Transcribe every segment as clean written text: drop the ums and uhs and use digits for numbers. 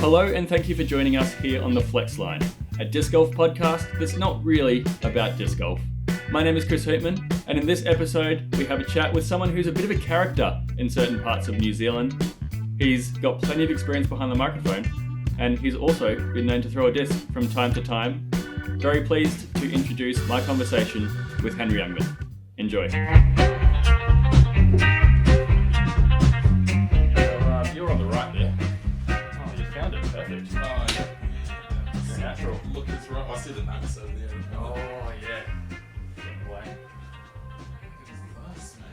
Hello and thank you for joining us here on the Flex Line, a disc golf podcast that's not really about disc golf. My name is Chris Hootman, and in this episode we have a chat with someone who's a bit of a character in certain parts of New Zealand. He's got plenty of experience behind the microphone, and he's also been known to throw a disc from time to time. Very pleased to introduce my conversation with Henry Youngman. Enjoy. You're on the right there. Oh, you found it. Perfect. Oh, yeah. It's natural. Look, it's right. I said an episode there. Oh, yeah. Getting away. Look at this, man.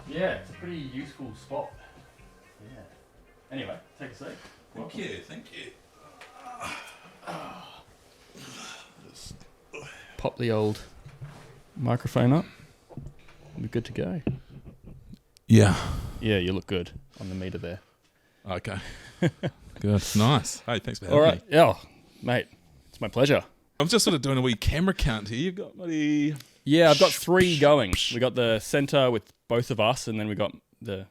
Yeah, it's a pretty useful spot. Yeah. Anyway, take a seat. Thank you. Thank you. Pop the old microphone up. We're good to go. Yeah. Yeah, you look good on the meter there. Okay. Good. Nice. Hey, thanks for having All right. me. Yeah, mate. It's my pleasure. I'm just sort of doing a wee camera count here. You've got bloody... Yeah, I've got 3 going. We got the center with both of us, and then we got the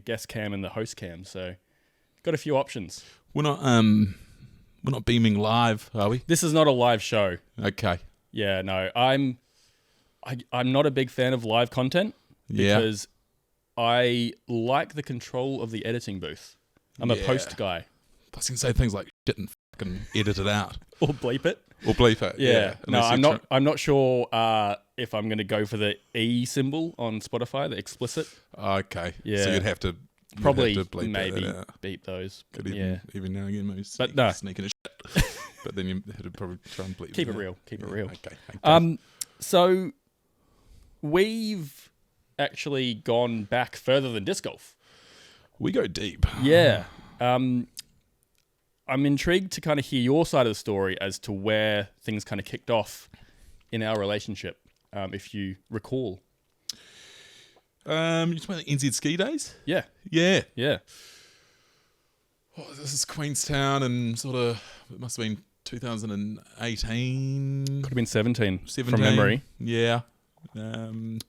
guest cam and the host cam. So, got a few options. We're not beaming live, are we? This is not a live show. Okay. Yeah, no. I'm not a big fan of live content because I like the control of the editing booth. I'm a post guy. I was going to say things like shit and fucking edit it out. Or bleep it. Or bleep it. Yeah. No, Unless I'm not sure if I'm going to go for the E symbol on Spotify, the explicit. Okay. Yeah. So you'd have to Probably bleep maybe that out. beep those. Could Yeah. even now and again maybe no. sneaking a shit. But then you had to probably try and bleep Keep it out. real. Keep it real. Okay. So we've actually gone back further than disc golf. We go deep. Yeah. I'm intrigued to kind of hear your side of the story as to where things kind of kicked off in our relationship, if you recall. You talking about the NZ ski days? Yeah. Yeah. Yeah. Oh, this is Queenstown and sort of, it must have been 2018. Could have been 17 17 from memory. Yeah. And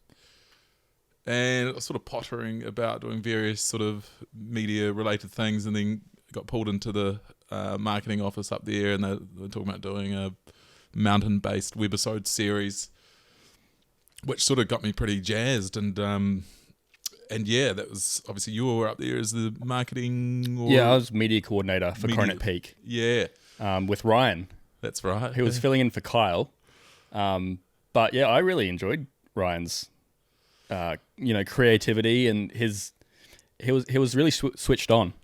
I was sort of pottering about doing various sort of media related things, and then got pulled into the marketing office up there, and they were talking about doing a mountain based webisode series, which sort of got me pretty jazzed. And yeah, that was obviously you were up there as the marketing. Yeah, I was media coordinator for Coronet Peak. Yeah. With Ryan. That's right. Who was filling in for Kyle. But yeah, I really enjoyed Ryan's, creativity, and he was really switched on.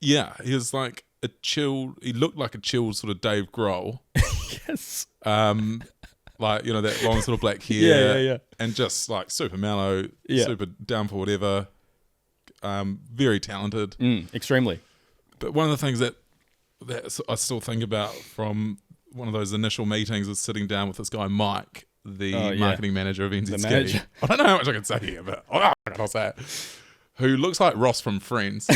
Yeah, he was like a chill. He looked like a chill sort of Dave Grohl. Yes. Like, that long sort of black hair. Yeah. And just like super mellow, Yeah. super down for whatever. Very talented. Extremely. But one of the things that I still think about from one of those initial meetings was sitting down with this guy, Mike, the marketing manager of NZ Ski. manager. I don't know how much I can say here, but I'll say it. Who looks like Ross from Friends.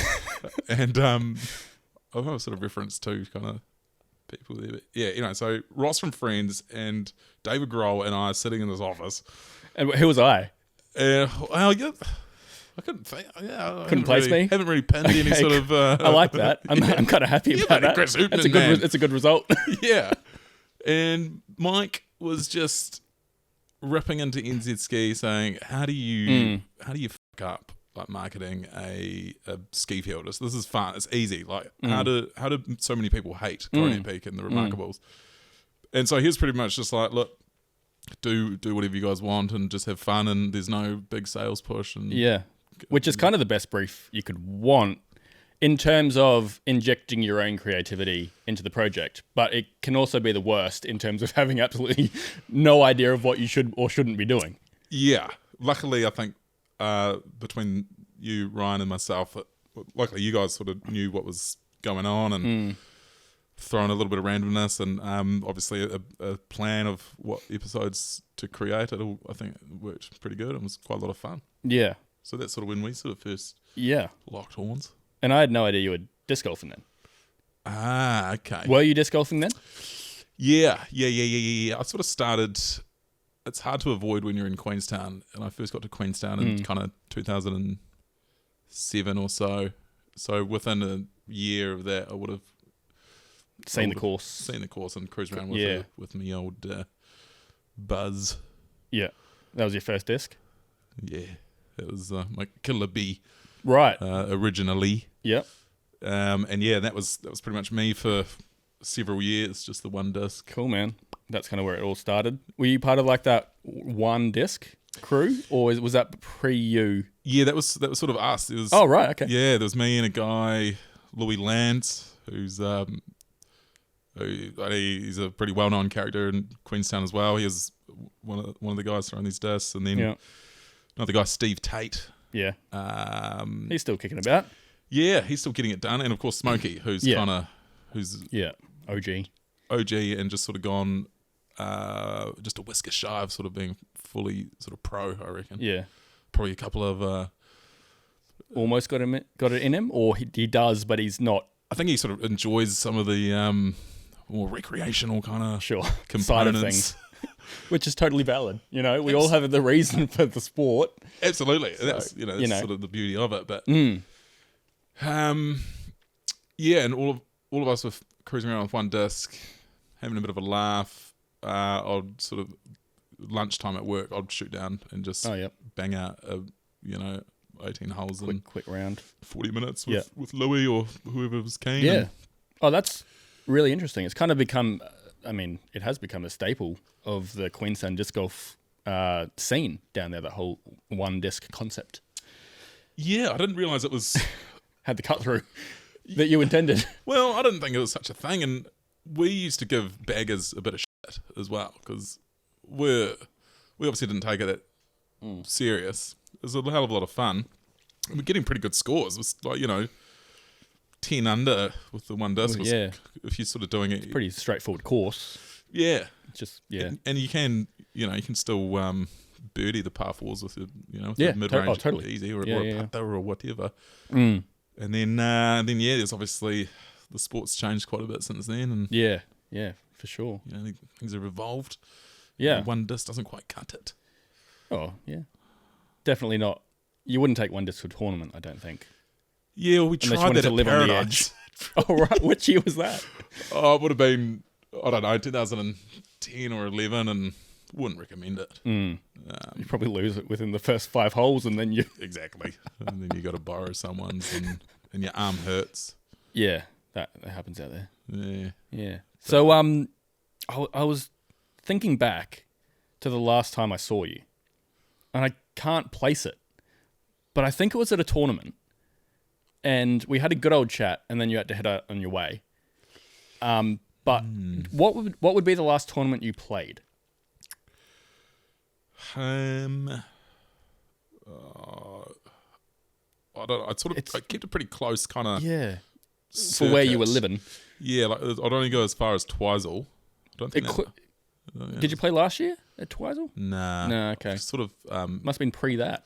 And I've got a sort of reference to kind of people there. But yeah, so Ross from Friends and David Grohl and I are sitting in this office. And who was I? Well, yeah, I couldn't think. Yeah, Couldn't place me? Haven't really pinned any sort of... I like that. I'm kind of happy about that. Chris Hootman, It's a good result. Yeah. And Mike was just ripping into NZ Ski saying, how do you fuck up like marketing a ski field? This is fun. It's easy. Like how do so many people hate Coronet Peak and the Remarkables? And so he was pretty much just like, look, do whatever you guys want and just have fun, and there's no big sales push. And Yeah. Which is kind of the best brief you could want in terms of injecting your own creativity into the project. But it can also be the worst in terms of having absolutely no idea of what you should or shouldn't be doing. Yeah. Luckily, I think between you, Ryan, and myself, luckily you guys sort of knew what was going on and thrown a little bit of randomness and obviously a plan of what episodes to create. I think it worked pretty good. It was quite a lot of fun. Yeah. So that's sort of when we sort of first locked horns. And I had no idea you were disc golfing then. Ah, okay. Were you disc golfing then? Yeah. I sort of started... It's hard to avoid when you're in Queenstown, and I first got to Queenstown in kind of 2007 or so. So within a year of that, I would have Seen the course. Seen the course and cruised around with me old Buzz. Yeah. That was your first disc? Yeah. It was my Killer Bee. Right. Originally. Yep. And yeah, that was pretty much me for several years, just the one disc. Cool, man. That's kind of where it all started. Were you part of like that one disc crew, or was that pre you? Yeah, that was sort of us. It was, oh, right, okay. Yeah, there was me and a guy, Louis Lance, who's he's a pretty well-known character in Queenstown as well. He is one of the guys throwing these discs, and then another guy, Steve Tate. Yeah. He's still kicking about. Yeah, he's still getting it done, and of course Smokey, who's OG, and just sort of gone just a whisker shy of sort of being fully sort of pro, I reckon. Yeah. Probably a couple of almost got it in him, or he does, but he's not. I think he sort of enjoys some of the more recreational kind of components side of things, which is totally valid. You know, we all have the reason for the sport. Absolutely, so, that's sort of the beauty of it. But yeah, and all of us were cruising around with one disc, having a bit of a laugh. I'd sort of lunchtime at work, I'd shoot down and just bang out 18 holes in quick round, 40 minutes with Louis or whoever was keen. Yeah. Oh, that's really interesting. It's kind of become, it has become a staple of the Queensland disc golf scene down there, that whole one disc concept. Yeah, I didn't realise it was... had the cut through that you intended. Well, I didn't think it was such a thing, and we used to give baggers a bit of shit as well, because we obviously didn't take it that serious. It was a hell of a lot of fun. And we're getting pretty good scores. It was like, 10 under with the one disc. Yeah. If you're sort of doing it... It's a pretty straightforward course. Yeah. Just, yeah. And you can, you can still birdie the par fours with the, with the mid-range totally. easy or a putter or whatever. Mm. And then there's obviously the sport's changed quite a bit since then. And yeah, for sure. Things have evolved. Yeah. One disc doesn't quite cut it. Oh, yeah. Definitely not. You wouldn't take one disc to a tournament, I don't think. Yeah, well, we tried that at Paradise. Oh, right. Which year was that? Oh, it would have been, I don't know, 2010 or 11, and wouldn't recommend it. You probably lose it within the first 5 holes, and then you... Exactly. And then you got to borrow someone's, and your arm hurts. Yeah, that happens out there. Yeah. So, I was thinking back to the last time I saw you, and I can't place it, but I think it was at a tournament, and we had a good old chat, and then you had to head out on your way. But what would be the last tournament you played? I don't know. I kept it pretty close, kind of. Yeah. For where you were living. Yeah, like I'd only go as far as Twizel. I don't think Did you play last year at Twizel? Nah. No, okay. Sort of. Must have been pre that.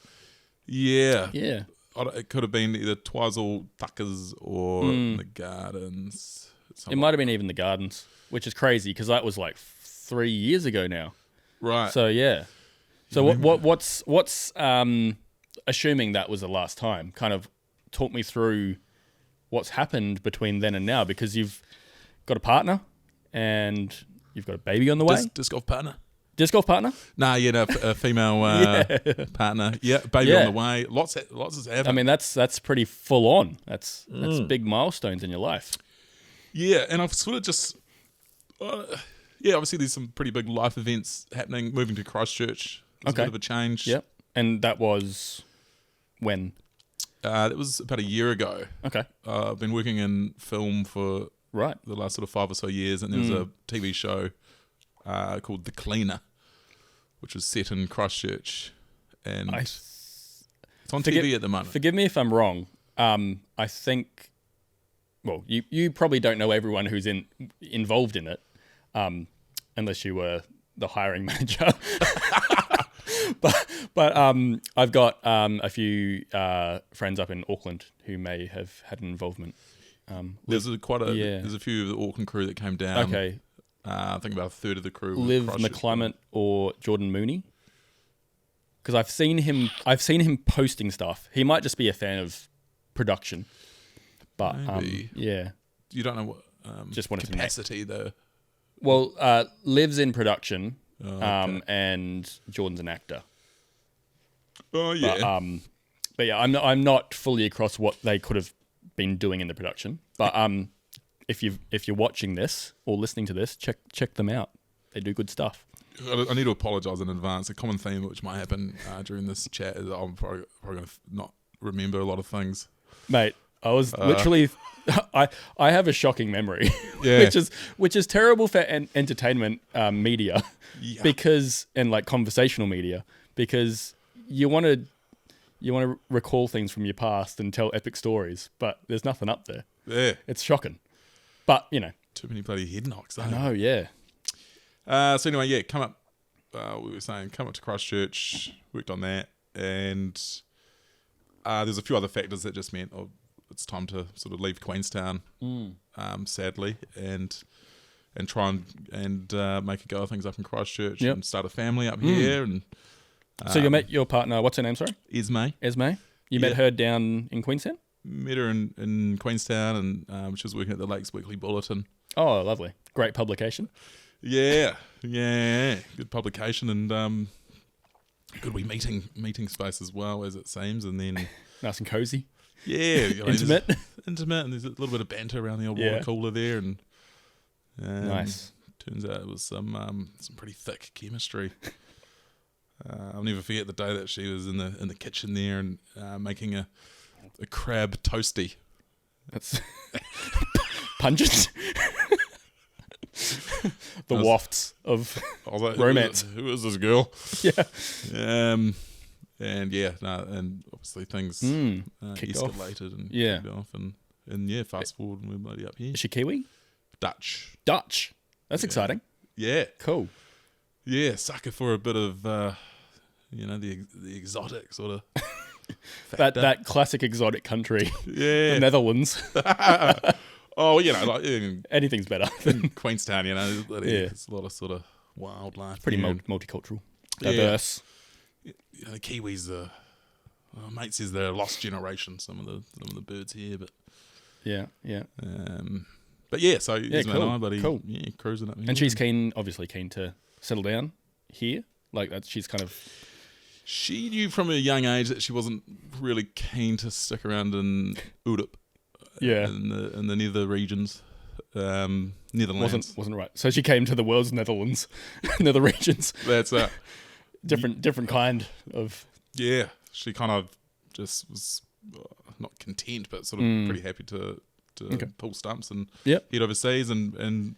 Yeah. Yeah. It could have been either Twizel, Tuckers, or the Gardens. It might have been even the Gardens, which is crazy because that was like 3 years ago now. Right. So yeah. So what's assuming that was the last time? Kind of talk me through what's happened between then and now, because you've got a partner and you've got a baby on the way. Disc golf partner. Disc golf partner? Nah, a female partner. Yeah, baby on the way. Lots has happened. I mean, that's pretty full on. That's big milestones in your life. Yeah, and I've sort of just obviously there's some pretty big life events happening. Moving to Christchurch was a bit of a change. Yep. And that was when? It was about a year ago. Okay. I've been working in film for the last sort of 5 or so years, and there was a TV show called The Cleaner, which was set in Christchurch, and it's on TV at the moment. Forgive me if I'm wrong. I think, well, you probably don't know everyone who's involved in it, unless you were the hiring manager. But I've got a few friends up in Auckland who may have had an involvement. There's a few of the Auckland crew that came down. Okay. I think about a third of the crew. Liv McClement or Jordan Mooney. Because I've seen him posting stuff. He might just be a fan of production. But maybe. yeah. You don't know what Just wanted capacity though. to know. Well, Liv's in production, okay. and Jordan's an actor. Oh yeah. But yeah, I'm not fully across what they could have been doing in the production. But if you're watching this or listening to this, check them out. They do good stuff. I need to apologise in advance. A common theme which might happen during this chat is that I'm probably going to not remember a lot of things. Mate, I was literally... I have a shocking memory, Yeah. which is terrible for entertainment media, Yeah. because and like conversational media, because you want to recall things from your past and tell epic stories, but there's nothing up there. Yeah. It's shocking, but Too many bloody head knocks. I know, yeah. So anyway, yeah, come up. We were saying come up to Christchurch, worked on that, and there's a few other factors that just meant it's time to sort of leave Queenstown, sadly, and try and make a go of things up in Christchurch and start a family up here. And So you met your partner. What's her name? Sorry, Esme. You met her down in Queenstown. Met her in Queenstown, and she was working at the Lakes Weekly Bulletin. Oh, lovely! Great publication. Yeah, good publication and good wee meeting space as well, as it seems, and then Nice and cozy. yeah, Intimate, and there's a little bit of banter around the old water cooler there, and nice. Turns out it was some pretty thick chemistry. I'll never forget the day that she was in the kitchen there and making a crab toasty. That's pungent. The wafts of I was like, romance. Who is this girl? Yeah. And obviously things Kicked off. escalated and Yeah. kicked off and fast forward and we're bloody up here. Is she Kiwi? Dutch. That's exciting. Yeah. Cool. Yeah, sucker for a bit of the exotic sort of That classic exotic country. Yeah. The Netherlands. Oh, like in Anything's better. Queenstown, there's a lot of sort of wildlife. Pretty there. multicultural. Yeah. Diverse. The Kiwis mate says they're a lost generation, some of the birds here, but Yeah. but yeah, so Yeah, Isma cool. and I, bloody, Cool. yeah, cruising up here. And she's obviously keen to settle down here. Like that, she's kind of... She knew from a young age that she wasn't really keen to stick around in Udup. Yeah. In the nether regions, Netherlands. Wasn't right. So she came to the world's Netherlands, nether regions. That's Different kind of... yeah. She kind of just was not content, but sort of pretty happy to pull stumps and head overseas. And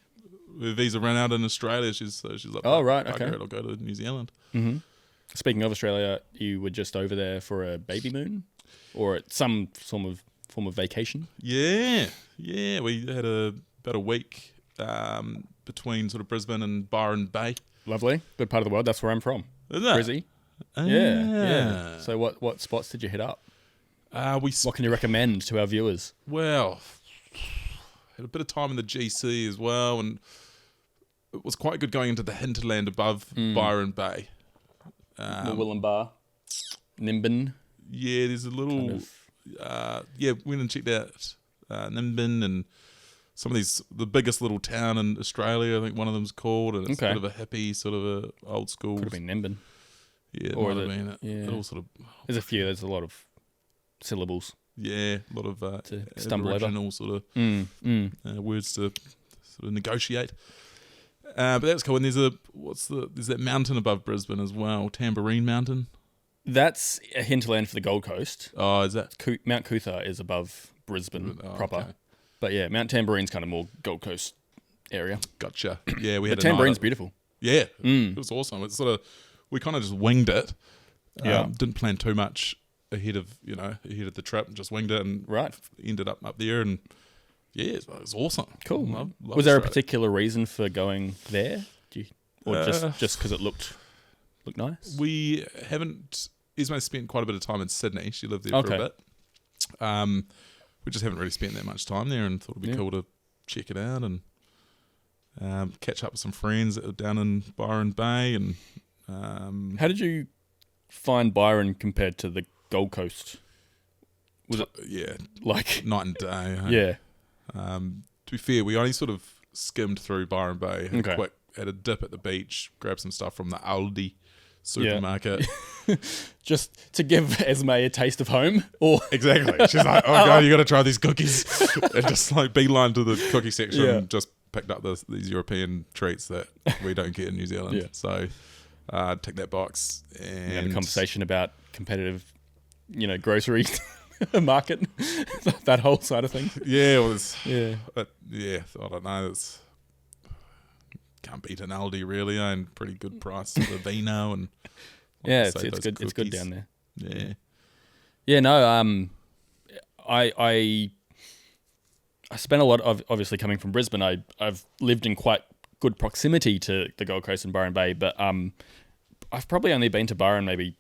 her visa ran out in Australia. She's like, Oh, right, bugger okay. it, I'll go to New Zealand. Mm-hmm. Speaking of Australia, you were just over there for a baby moon, or at some form of vacation. Yeah. We had about a week between sort of Brisbane and Byron Bay. Lovely, good part of the world. That's where I'm from. Isn't it? Brizzy. Yeah. So what spots did you hit up? What can you recommend to our viewers? Well, had a bit of time in the GC as well, and it was quite good going into the hinterland above Byron Bay. Willumbar, Nimbin. Yeah, there's a little... went and checked out Nimbin and some of the biggest little town in Australia, I think one of them's called, and it's a bit of a hippie, sort of a old school... Could have been Nimbin. Yeah, it Or might have the- been. yeah. It all sort of... There's a lot of syllables. Yeah, a lot of To stumble over. original sort of words to sort of negotiate. But that's cool. And there's that mountain above Brisbane as well, Tambourine Mountain. That's a hinterland for the Gold Coast. Oh, is that? Mount Cootha is above Brisbane proper. Okay. But yeah, Mount Tambourine's kind of more Gold Coast area. Gotcha. Yeah, we had But a night Tambourine's up- beautiful. Yeah, it was awesome. It's sort of, we kind of just winged it. Didn't plan too much ahead of the trip. Just winged it and Right. ended up there. And yeah, it was awesome. Cool. Love Was there a Australia. particular reason for going there? Or just because it looked nice? We haven't. Isma spent quite a bit of time in Sydney. She lived there for a bit. We just haven't really spent that much time there, and thought it'd be cool to check it out and catch up with some friends that were down in Byron Bay. And How did you find Byron compared to the Gold Coast? Was it yeah, like... night and day. Yeah. to be fair, we only sort of skimmed through Byron Bay, Okay. had a dip at the beach, grabbed some stuff from the Aldi supermarket. Just to give Esme a taste of home, or Exactly. She's like, oh god, you got to try these cookies. And just like beeline to the cookie section and just picked up these European treats that we don't get in New Zealand. Yeah. So tick that box. And we had a conversation about competitive, grocery market, that whole side of things. Yeah, it was. Yeah. I don't know. It's can't beat an Aldi really, and pretty good price for the vino and Yeah, it's those good. It's good cookies. down there. Yeah. Yeah, no. I spent a lot of, obviously coming from Brisbane. I've lived in quite good proximity to the Gold Coast and Byron Bay, but I've probably only been to Byron maybe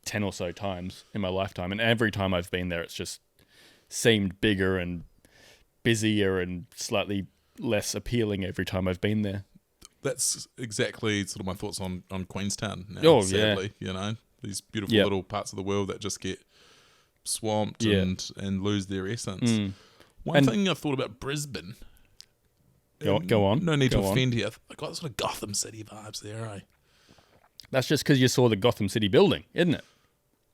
10 or so times in my lifetime, and every time I've been there, it's just seemed bigger and busier and slightly less appealing every time I've been there. That's exactly sort of my thoughts on Queenstown now, Oh, sadly. These beautiful little parts of the world that just get swamped and lose their essence. One thing I thought about Brisbane. Go on. No need Go to on. offend here. I got sort of Gotham City vibes there, eh? That's just because you saw the Gotham City building, isn't it?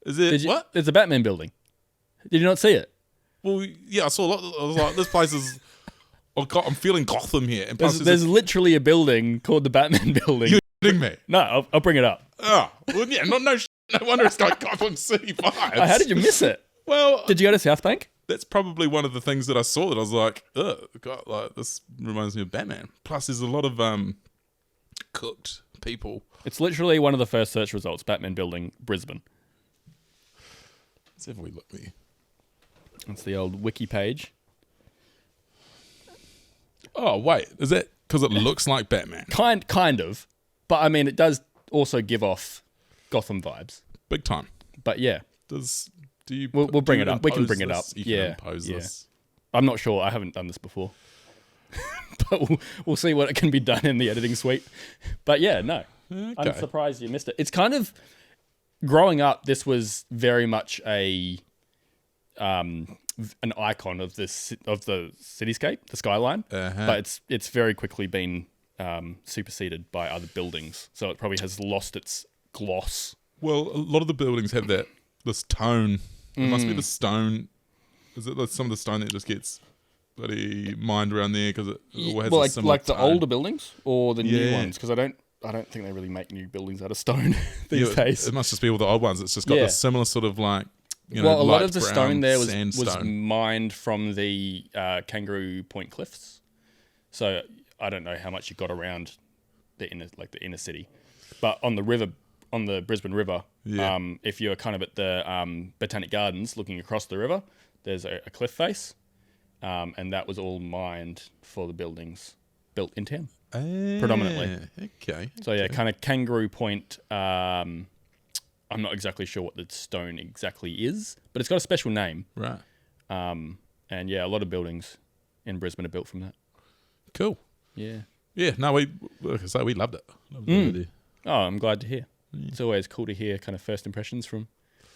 Is it what? It's a Batman building. Did you not see it? Well, yeah, I saw a lot. I was like, this place is. Oh God, I'm feeling Gotham here. And plus There's literally a building called the Batman building. You're kidding me? No, I'll bring it up. Oh, well, yeah, no wonder it's got Gotham City vibes. Oh, how did you miss it? Well, Did you go to South Bank? that's probably one of the things that I saw that I was like, ugh, God, like this reminds me of Batman. Plus, there's a lot of cooked people. It's literally one of the first search results, Batman building, Brisbane. Let's have a wee look there. That's the old wiki page. Oh wait, is that because it looks like Batman? Kind of. But I mean, it does also give off Gotham vibes. Big time. But yeah, Do you? We'll bring do it you up. We can impose bring it this? up. You can Yeah, impose yeah. this. I'm not sure. I haven't done this before. But we'll see what it can be done in the editing suite. But yeah, no. Okay. I'm surprised you missed it. It's kind of, growing up, this was very much an icon of the cityscape, the skyline. Uh-huh. But it's very quickly been superseded by other buildings. So it probably has lost its gloss. Well, a lot of the buildings have this tone. It must be the stone. Is it some of the stone that just gets bloody mined around there because it all has a similar like the tone? older buildings or the new Yeah. ones? Because I don't think they really make new buildings out of stone these Yeah, days. It must just be all the old ones. It's just got Yeah. this similar sort of like, A lot light of the brown stone there was sandstone. mined from the Kangaroo Point Cliffs. So I don't know how much you got around the inner city, but on the river, on the Brisbane River, Yeah. if you're kind of at the Botanic Gardens looking across the river, there's a cliff face, and that was all mined for the buildings built in town. predominantly. Okay. So yeah, kind of Kangaroo Point. I'm not exactly sure what the stone exactly is, but it's got a special name. Right. And yeah, a lot of buildings in Brisbane are built from that. Cool. Yeah. Yeah. No, like I say, we loved it. Loved it over there. Oh, I'm glad to hear. It's always cool to hear kind of first impressions from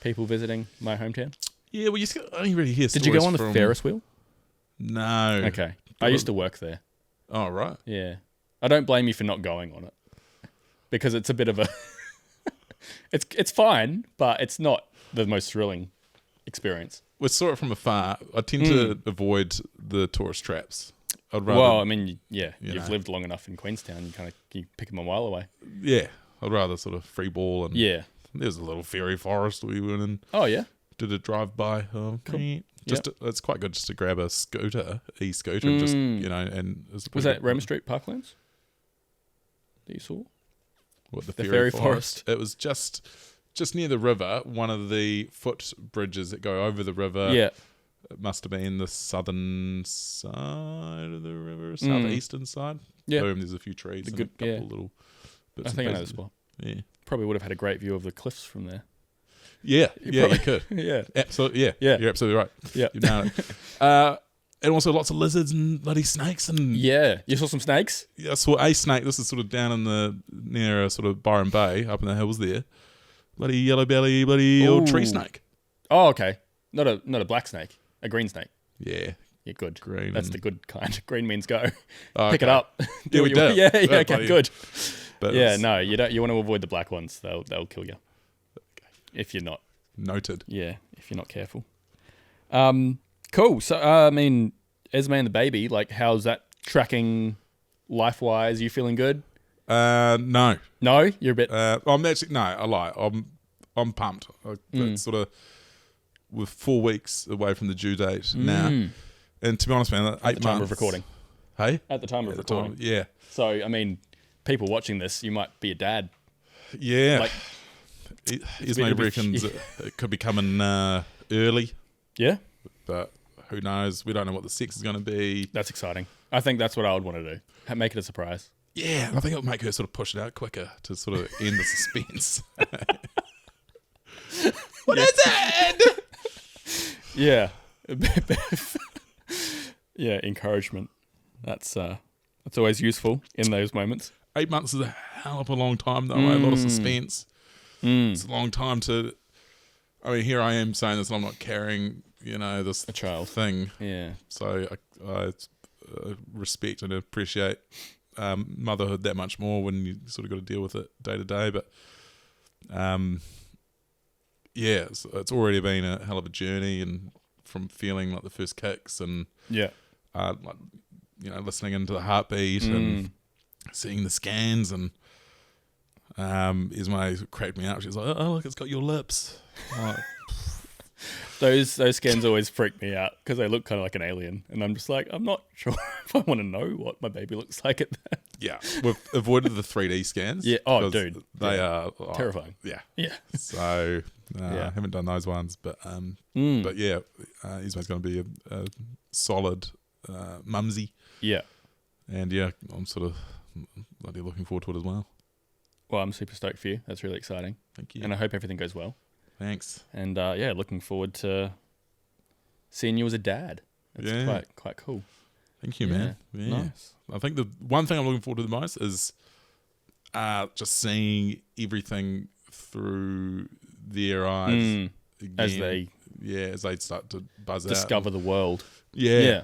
people visiting my hometown. Yeah. Well, you only really hear. Did you go stories on the from- Ferris wheel? No. Okay. I used to work there. Oh, right. Yeah. I don't blame you for not going on it. Because it's a bit of a... it's fine, but it's not the most thrilling experience. We saw it from afar. I tend to avoid the tourist traps. I'd rather. Well, I mean, yeah, you you've know. lived long enough in Queenstown, you pick them a mile away. Yeah. I'd rather sort of free ball and. Yeah. There's a little fairy forest we went in. Oh, yeah? Did a drive by. Cool. It's quite good just to grab a scooter, e-scooter, and just and it Was pretty that good. Roma Street Parklands that you saw? What, the Fairy fairy forest? It was just near the river. One of the foot bridges that go over the river. Yeah. It must have been the southern side of the river, southeastern side. Yeah. Boom, there's a few trees and good- a couple yeah. little bits I and think I know the pieces. spot. Yeah. Probably would have had a great view of the cliffs from there. Yeah, you probably- could. Yeah. Absolutely, yeah. Yeah. You're absolutely right. Yeah. You nailed it. And also lots of lizards and bloody snakes and Yeah. You saw some snakes? I saw a snake. This is sort of down in near sort of Byron Bay, up in the hills there. Bloody yellow belly, bloody old tree Ooh. snake. Oh, okay. Not a black snake, a green snake. Yeah, Yeah, good. Green That's and- the good kind. Green means go. Oh, Pick it okay. up. Yeah, we what you want. did. Yeah, Yeah, okay, bloody- good. But Yeah, it's no, you don't. You want to avoid the black ones. They'll kill you if you're not. noted. Yeah, if you're not careful. Cool. So, I mean, Esme and the baby, like, how's that tracking life-wise? You feeling good? No. No, you're a bit. I'm actually no. I lie. I'm pumped. It's sort of we're 4 weeks away from the due date now, and to be honest, man, 8 at the time months of recording. Hey, At the time of At the time, recording. yeah, So, I mean, people watching this, you might be a dad. yeah. Like, Ismay it'll be- reckons it could be coming early, yeah, but who knows? We don't know what the sex is going to be. that's exciting. I think that's what I would want to do. Make it a surprise. Yeah, I think it'll make her sort of push it out quicker to sort of end the suspense. What is it? Yeah. Yeah, encouragement. That's always useful in those moments. 8 months is a hell of a long time, though. A lot of suspense. It's a long time to. I mean, here I am saying this, and I'm not carrying, this A child. thing. Yeah. So I respect and appreciate motherhood that much more when you sort of got to deal with it day to day. But yeah, it's already been a hell of a journey, and from feeling like the first kicks and Yeah. listening into the heartbeat and seeing the scans, and Ismay cracked me up. She was like, "Oh, look, it's got your lips." I'm like, Those scans always freak me out because they look kind of like an alien, and I'm just like, I'm not sure if I want to know what my baby looks like at that. yeah, we've avoided the 3D scans. Yeah. Oh, because dude. they Yeah. are Terrifying. Yeah. Yeah. So Yeah. haven't done those ones, but yeah, Ismay's going to be a solid mumsy, Yeah. and yeah, I'm sort of bloody looking forward to it as well. Well, I'm super stoked for you. That's really exciting, Thank you. and I hope everything goes well. Thanks. And yeah, looking forward to seeing you as a dad. It's Yeah. quite cool. Thank you, man. Yeah. Nice. I think the one thing I'm looking forward to the most is just seeing everything through their eyes As again. they as they start to buzz out. discover the world. Yeah. Yeah.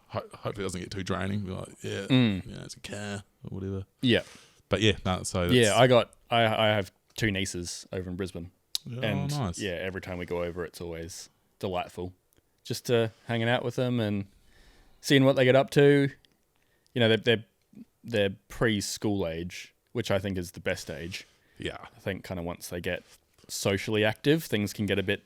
Hopefully it doesn't get too draining. Be like, it's a car or whatever. Yeah. But yeah, no, so that's, Yeah. I have 2 nieces over in Brisbane. And nice. yeah, every time we go over, it's always delightful. Just hanging out with them and seeing what they get up to. They're preschool age, which I think is the best age. Yeah. I think kind of once they get socially active, things can get a bit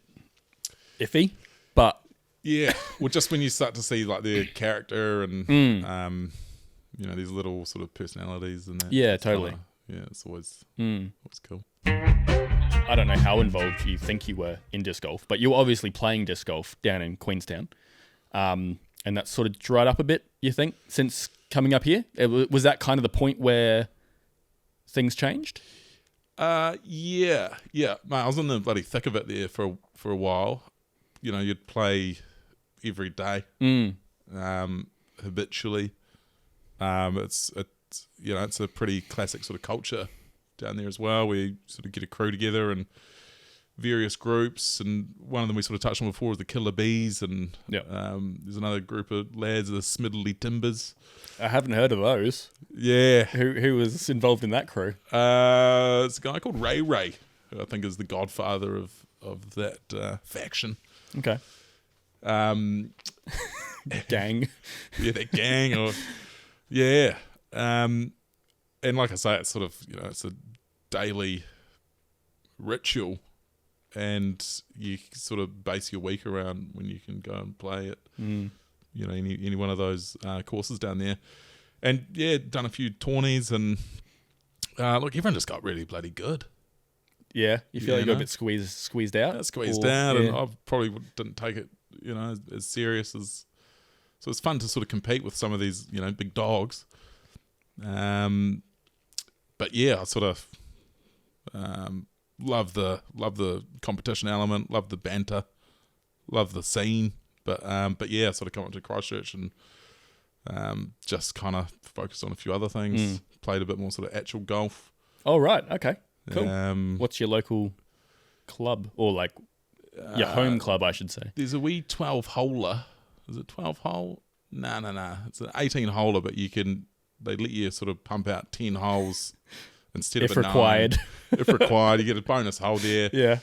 iffy. But Yeah. Well, just when you start to see like their character and these little sort of personalities and that. Yeah, it's totally. it's always cool. I don't know how involved you think you were in disc golf, but you were obviously playing disc golf down in Queenstown. And that's sort of dried up a bit, you think, since coming up here? Was that kind of the point where things changed? Yeah. Mate, I was in the bloody thick of it there for a while. You'd play every day, habitually. It's a pretty classic sort of culture down there as well. We sort of get a crew together and various groups, and one of them we sort of touched on before is the Killer Bees, and there's another group of lads, the Smidley Timbers. I haven't heard of those. Yeah. Who was involved in that crew? It's a guy called Ray, who I think is the godfather of that faction. Okay. Gang. Yeah, that gang. Or yeah. And like I say, it's sort of, it's a daily ritual, and you sort of base your week around when you can go and play at, any one of those courses down there. And yeah, done a few tourneys, and look, everyone just got really bloody good. Yeah, you feel like you got a bit squeezed out? Squeezed out, and I probably didn't take it, as serious as. So it's fun to sort of compete with some of these, big dogs. But yeah, I sort of love the competition element, love the banter, love the scene. But yeah, I sort of come up to Christchurch and just kind of focused on a few other things. Played a bit more sort of actual golf. Oh, right. Okay. Cool. What's What's your local club, or like your home club, I should say? There's a wee 12-holer is it 12 hole? No. It's an 18 holer, but they let you sort of pump out 10 holes instead If of a required. 9. If required, you get a bonus hole there. Yeah.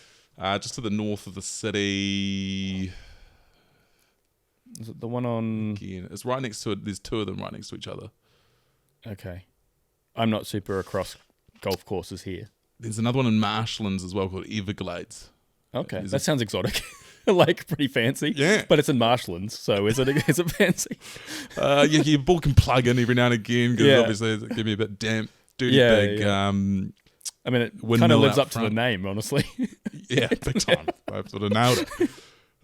Just to the north of the city. Is it the one on... Again, it's right next to it. There's 2 of them right next to each other. Okay. I'm not super across golf courses here. There's another one in Marshlands as well called Everglades. Okay. Is That sounds exotic. Like, pretty fancy. Yeah. But it's in Marshlands, so is it fancy? Your ball can plug in every now and again because obviously it can be a bit damp, dirty, big. Yeah. I mean, it kind windmill of lives out up to the name, honestly. Yeah, big time. I've sort of nailed it.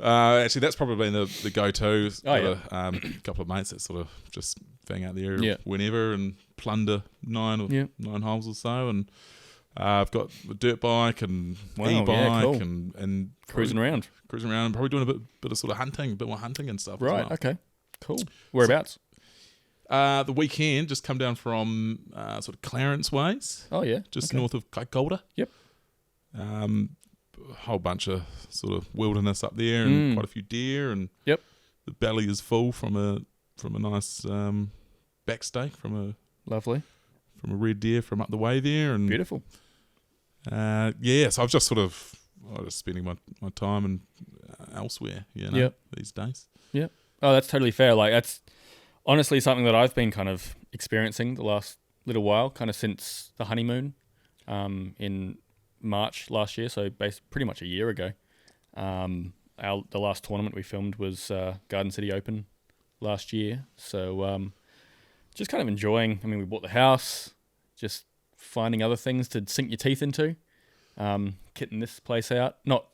Actually, that's probably the go-to. A couple of mates that sort of just bang out there whenever and plunder 9 holes or so. And I've got a dirt bike and e-bike cool. and Cruising around and probably doing a bit of sort of hunting, a bit more hunting and stuff. Right, as well. okay. Cool. Whereabouts? The weekend, just come down from sort of Clarence ways. Oh, yeah. Just north of Golder. Yep. A whole bunch of sort of wilderness up there and quite a few deer, and Yep. the belly is full from a nice backstake from Lovely. a red deer from up the way there, and Beautiful. so I've just sort of spending my time and elsewhere, these days. Yep. Oh, that's totally fair. Like, that's honestly something that I've been kind of experiencing the last little while, kind of since the honeymoon in March last year, so pretty much a year ago. The last tournament we filmed was Garden City Open last year, so just kind of enjoying. I mean, we bought the house, just finding other things to sink your teeth into, kitting this place out, not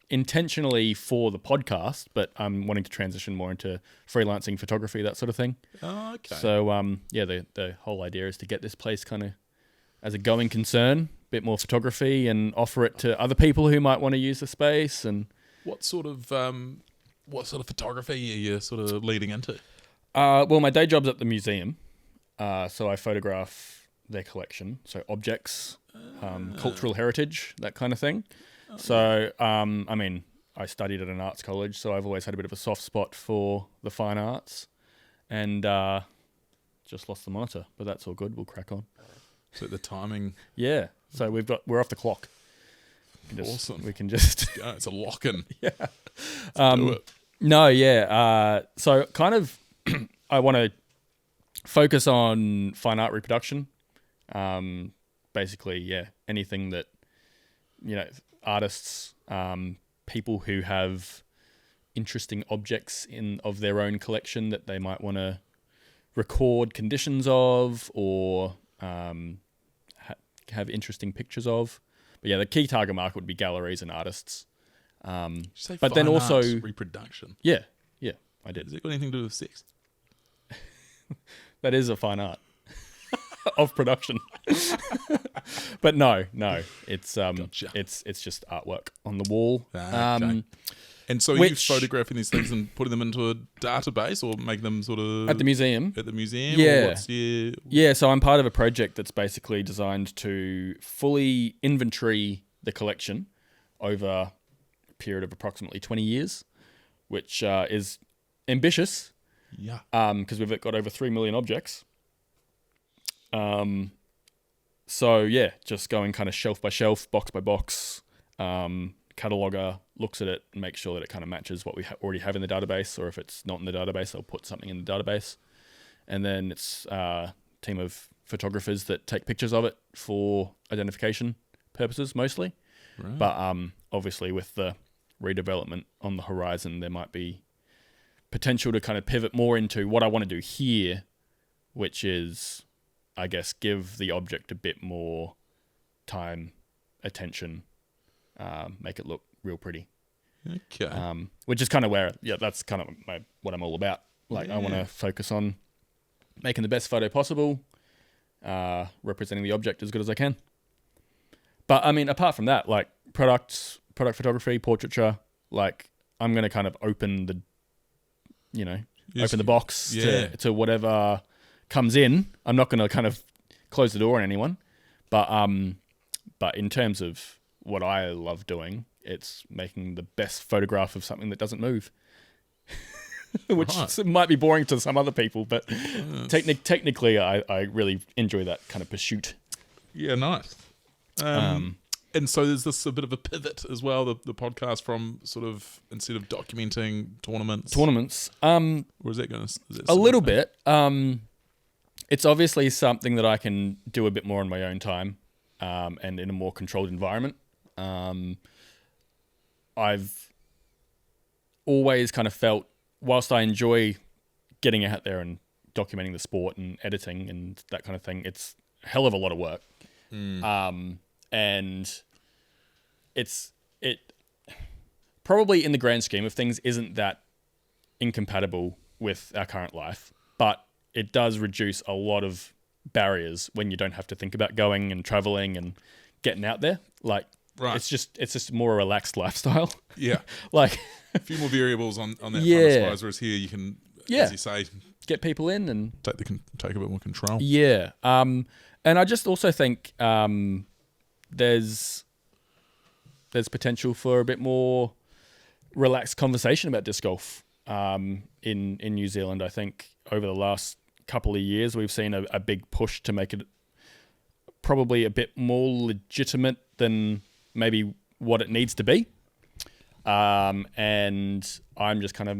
intentionally for the podcast, but I'm wanting to transition more into freelancing photography, that sort of thing. Oh, okay. So the whole idea is to get this place kind of as a going concern, bit more photography, and offer it to other people who might want to use the space. And What sort of photography are you sort of leading into? well, my day job's at the museum, so I photograph their collection, so objects, cultural heritage, that kind of thing. So, I mean, I studied at an arts college, so I've always had a bit of a soft spot for the fine arts, and just lost the monitor, but that's all good. We'll crack on. So the timing. Yeah. So we're off the clock. Awesome. We can just. Yeah, it's a lock-in. Yeah. Do it. No, yeah. So kind of, I want to focus on fine art reproduction. Basically, yeah, anything that, artists, people who have interesting objects of their own collection that they might want to record conditions of, or have interesting pictures of. But yeah, the key target market would be galleries and artists. Did you say but fine then also arts reproduction. Yeah, I did. Has it got anything to do with sex? That is a fine art of production. But no, it's Gotcha. it's just artwork on the wall. Okay. And so you're photographing these things and putting them into a database, or make them sort of At the museum. Or what's your... Yeah, so I'm part of a project that's basically designed to fully inventory the collection over a period of approximately 20 years, which is ambitious. Yeah. Because we've got over 3 million objects. So yeah, just going kind of shelf by shelf, box by box. Cataloger looks at it and makes sure that it kind of matches what we already have in the database, or if it's not in the database, they'll put something in the database. And then it's a team of photographers that take pictures of it for identification purposes mostly. Right. But obviously with the redevelopment on the horizon, there might be potential to kind of pivot more into what I want to do here, which is, I guess, give the object a bit more time, attention, make it look real pretty. Okay. Which is kind of where, that's kind of what I'm all about. Like, I want to focus on making the best photo possible, representing the object as good as I can. But I mean, apart from that, like product photography, portraiture, like I'm going to kind of open the, open the box to whatever comes in. I'm not going to kind of close the door on anyone, but in terms of what I love doing, it's making the best photograph of something that doesn't move. which Right. might be boring to some other people, but technically, I really enjoy that kind of pursuit. Yeah, nice. And so there's this a bit of a pivot as well, the podcast from sort of, instead of documenting tournaments. Or is that going to... a little bit. It's obviously something that I can do a bit more in my own time, and in a more controlled environment. I've always kind of felt, whilst I enjoy getting out there and documenting the sport and editing and that kind of thing, it's a hell of a lot of work. And it probably, in the grand scheme of things, isn't that incompatible with our current life, but it does reduce a lot of barriers when you don't have to think about going and traveling and getting out there. Like, Right. it's just more a relaxed lifestyle. Yeah. Like, A few more variables on that front, I Yeah. suppose, whereas here you can, as you say, get people in and take a bit more control. yeah. And I just also think there's potential for a bit more relaxed conversation about disc golf in New Zealand. I think over the last couple of years, we've seen a big push to make it probably a bit more legitimate than maybe what it needs to be. And I'm just kind of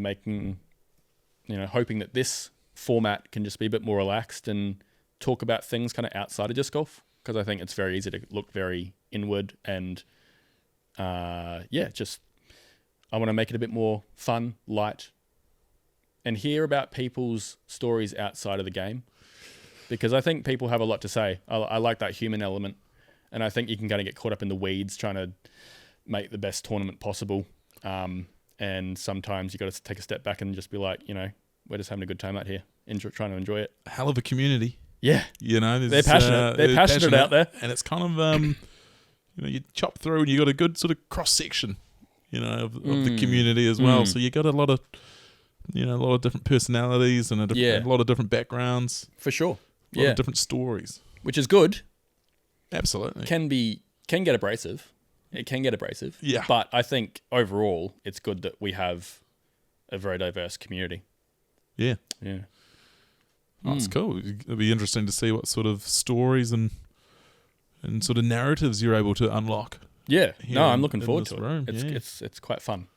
hoping that this format can just be a bit more relaxed and talk about things kind of outside of disc golf, because I think it's very easy to look very inward and just I want to make it a bit more fun, light, and hear about people's stories outside of the game, because I think people have a lot to say. I like that human element, and I think you can kind of get caught up in the weeds trying to make the best tournament possible. And sometimes you got to take a step back and just be like, we're just having a good time out here, trying to enjoy it. A hell of a community. Yeah. They're passionate. They're passionate out there. And it's kind of, you chop through and you got a good sort of cross section, of the community as well. So you got a lot of different personalities and a lot of different backgrounds. For sure. A lot of different stories. Which is good. Absolutely. Can get abrasive. It can get abrasive. Yeah. But I think overall it's good that we have a very diverse community. Yeah. Yeah. Oh, that's cool. It'll be interesting to see what sort of stories and sort of narratives you're able to unlock. Yeah. No, I'm looking forward to room. it. It's quite fun.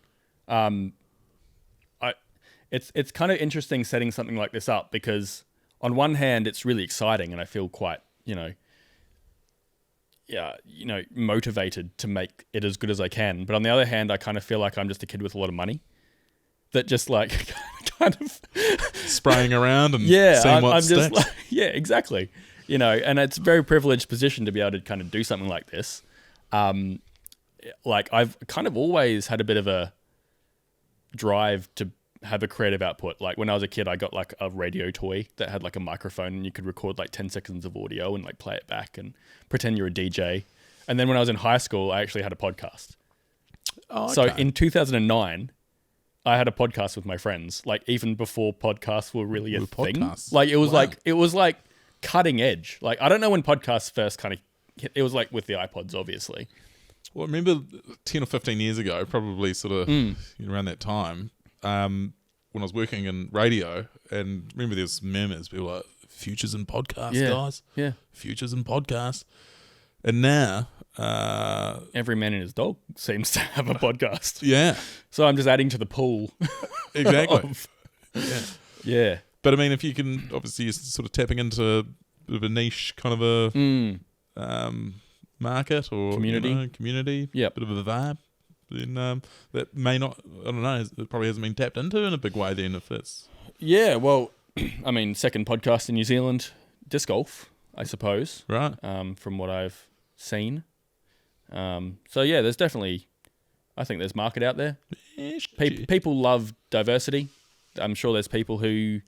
It's kind of interesting setting something like this up, because on one hand it's really exciting and I feel quite, motivated to make it as good as I can. But on the other hand, I kind of feel like I'm just a kid with a lot of money that just like kind of spraying around and seeing what sticks. Just like, yeah, exactly. And it's a very privileged position to be able to kind of do something like this. Like I've kind of always had a bit of a drive to have a creative output. Like when I was a kid, I got like a radio toy that had like a microphone and you could record like 10 seconds of audio and like play it back and pretend you're a DJ. And then when I was in high school, I actually had a podcast. Oh, okay. So in 2009, I had a podcast with my friends, like even before podcasts were really a thing. Like it was like cutting edge. Like I don't know when podcasts first kind of hit. It was like with the iPods, obviously. Well, I remember 10 or 15 years ago, probably sort of around that time, when I was working in radio, and remember there was murmurs, people were like, futures in podcasts, guys. Yeah. Futures in podcasts. And now... every man and his dog seems to have a podcast. Yeah. So I'm just adding to the pool. Exactly. Yeah. But I mean, if you can, obviously you're sort of tapping into a bit of a niche kind of a market or community, Yep. bit of a vibe, then that may not, I don't know, it probably hasn't been tapped into in a big way then if it's... Yeah, well, I mean, second podcast in New Zealand, disc golf, I suppose. Right. From what I've seen. So yeah, there's definitely, I think there's market out there. People love diversity. I'm sure there's people who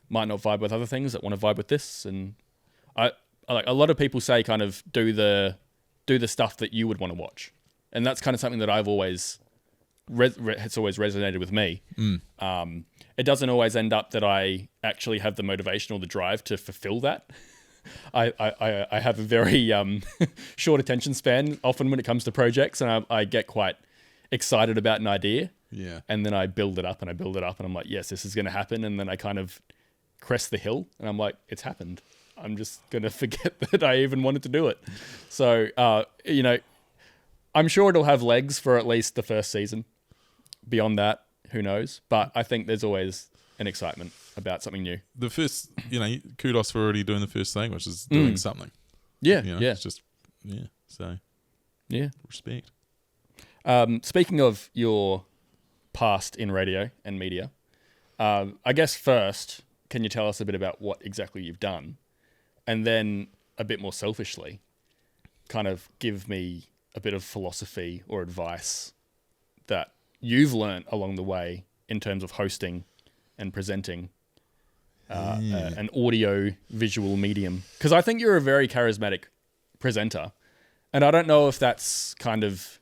might not vibe with other things that want to vibe with this, and I like a lot of people say kind of do the stuff that you would want to watch, and that's kind of something that I've always it's always resonated with me. It doesn't always end up that I actually have the motivation or the drive to fulfill that. I have a very short attention span often when it comes to projects, and I get quite excited about an idea, Yeah. And then I build it up and I build it up and I'm like, yes, this is going to happen. And then I kind of crest the hill and I'm like, it's happened. I'm just going to forget that I even wanted to do it. So, I'm sure it'll have legs for at least the first season. Beyond that, who knows? But I think there's always an excitement about something new. The first, kudos for already doing the first thing, which is doing something. Yeah, It's just, so respect. Speaking of your past in radio and media, I guess first, can you tell us a bit about what exactly you've done? And then a bit more selfishly, kind of give me a bit of philosophy or advice that you've learnt along the way in terms of hosting and presenting an audio visual medium. Because I think you're a very charismatic presenter. And I don't know if that's kind of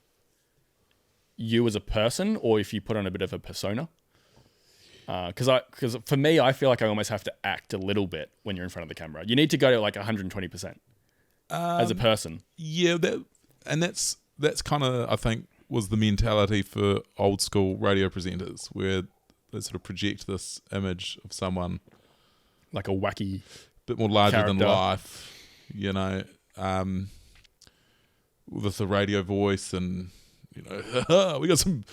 you as a person or if you put on a bit of a persona. Because for me, I feel like I almost have to act a little bit when you're in front of the camera. You need to go to like 120% as a person. Yeah, that's kind of, I think, was the mentality for old school radio presenters, where they sort of project this image of someone like a wacky, bit more larger character. than life, with a radio voice, and we got some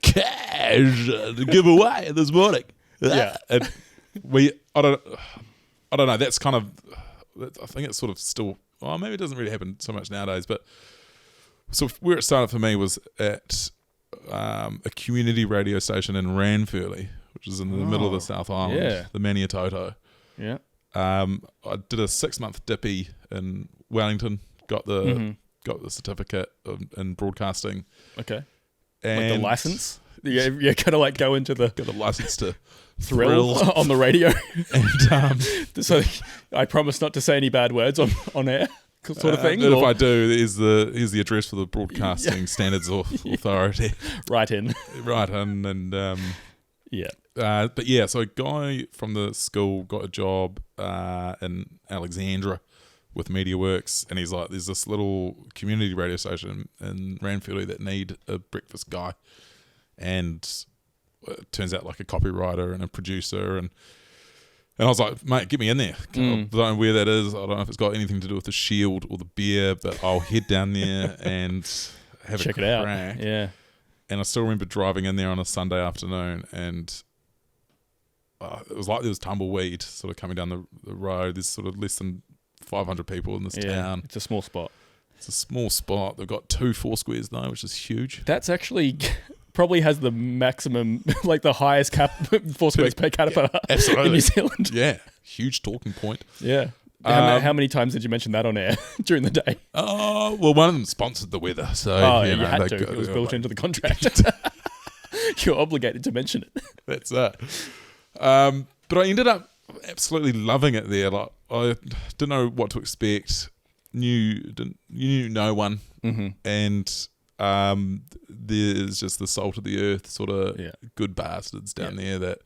cash to give away this morning. Yeah, and I don't know. That's kind of, I think it's sort of still. Well, maybe it doesn't really happen so much nowadays, but so where it started for me was at a community radio station in Ranfurly, which is in the middle of the South Island, the Maniatoto. Yeah. I did a 6-month dippy in Wellington, got the certificate in broadcasting. Okay. And like the license? You're kind of like go into the... Got the license to thrill on the radio. And so I promise not to say any bad words on air, sort of thing. And if I do, here's the address for the Broadcasting Standards Authority. Right in. And but yeah, so a guy from the school got a job in Alexandra with MediaWorks, and he's like, there's this little community radio station in Ranfurly that need a breakfast guy, and it turns out like a copywriter and a producer, and I was like, mate, get me in there. I don't know where that is. I don't know if it's got anything to do with the Shield or the beer, but I'll head down there and have check a it out. crack. Yeah. And I still remember driving in there on a Sunday afternoon, and it was like there was tumbleweed sort of coming down the road. There's sort of less than 500 people in this town. It's a small spot. It's a small spot. They've got 2 Foursquares though, which is huge. That's actually probably has the maximum, like the highest Foursquares per capita in New Zealand. Yeah, huge talking point. Yeah. How many times did you mention that on air during the day? Oh, well, one of them sponsored the weather, so you had to. It was built into the contract. You're obligated to mention it. That's it. But I ended up absolutely loving it there. Like, I didn't know what to expect. Knew no one, and there's just the salt of the earth sort of good bastards down there that